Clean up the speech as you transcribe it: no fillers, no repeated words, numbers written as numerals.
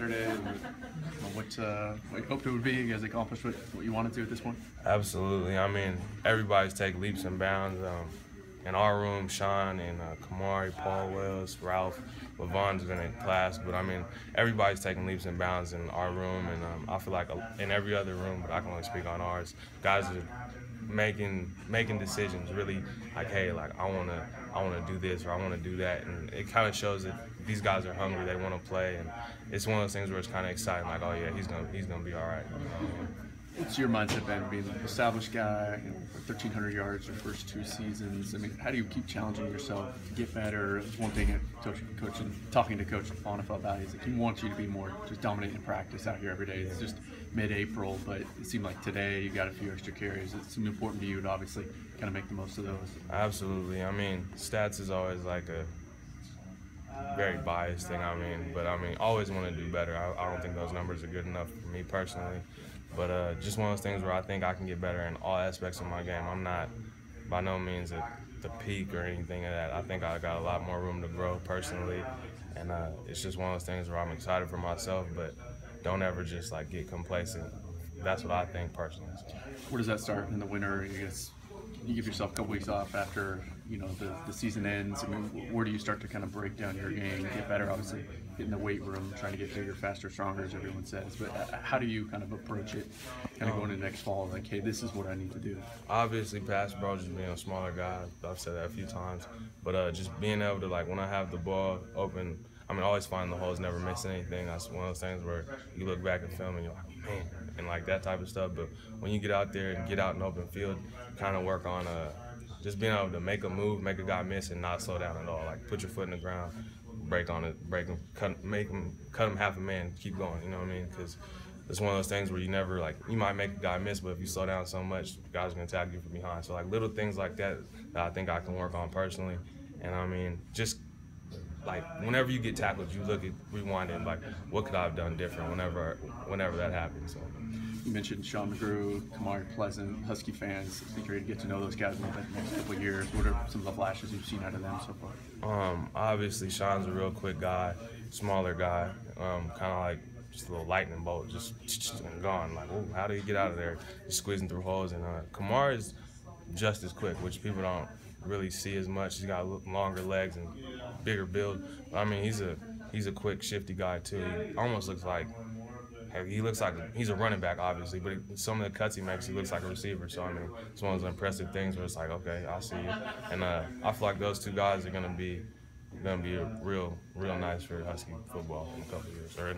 yesterday. What you hoped it would be? You guys accomplished what you wanted to at this point? Absolutely. I mean, everybody's taking leaps and bounds. In our room, Sean and Kamari, Paul Wells, Ralph, Levon's been in class, but I mean, everybody's taking leaps and bounds in our room, and I feel like in every other room, but I can only speak on ours. Guys are making decisions, really like, hey, like I wanna do this or I wanna do that, and it kind of shows that these guys are hungry, they want to play, and it's one of those things where it's kind of exciting, like, oh yeah, he's gonna be all right. What's your mindset been, being an established guy, 1,300 yards your first 2 seasons? I mean, how do you keep challenging yourself to get better? It's one thing talking to Coach Lafonifa about is that he wants you to be more just dominant in practice out here every day. It's just mid-April, but it seemed like today you got a few extra carries. It seemed important to you to obviously kind of make the most of those. Absolutely. I mean, stats is always like a very biased thing. But always want to do better. I don't think those numbers are good enough for me personally. But just one of those things where I think I can get better in all aspects of my game. I'm not by no means at the peak or anything of that. I think I got a lot more room to grow personally, and it's just one of those things where I'm excited for myself, but don't ever just like get complacent. That's what I think personally. Where does that start in the winter? I guess you give yourself a couple weeks off after the season ends. I mean, where do you start to kind of break down your game, get better? Obviously, get in the weight room, trying to get bigger, faster, stronger, as everyone says. But how do you kind of approach it, kind of going into next fall? Like, hey, this is what I need to do. Obviously, past bro, just being a smaller guy. I've said that a few times. But just being able to, like, when I have the ball open, always find the holes, never miss anything. That's one of those things where you look back at film and you're like, man, and like that type of stuff. But when you get out there and get out in open field, kind of work on just being able to make a move, make a guy miss, and not slow down at all. Like, put your foot in the ground, break on it, break him, cut him half a man, keep going. You know what I mean? Because it's one of those things where you never, like, you might make a guy miss, but if you slow down so much, guys are gonna tag you from behind. So like little things like that I think I can work on personally. And just like whenever you get tackled, you look at rewind and like, what could I have done different whenever that happens. So. You mentioned Sean McGrew, Kamari Pleasant, Husky fans. I think you're ready to get to know those guys in the next couple of years. What are some of the flashes you've seen out of them so far? Obviously, Sean's a real quick guy, smaller guy, kind of like just a little lightning bolt, just gone. Like, oh, how did he get out of there? Just squeezing through holes. And Kamari is just as quick, which people don't really see as much. He's got longer legs and bigger build. But he's a quick, shifty guy too. He almost looks like he's a running back, obviously, but some of the cuts he makes, he looks like a receiver. So it's one of those impressive things where it's like, okay, I see you. And I feel like those two guys are gonna be real nice for Husky football in a couple of years.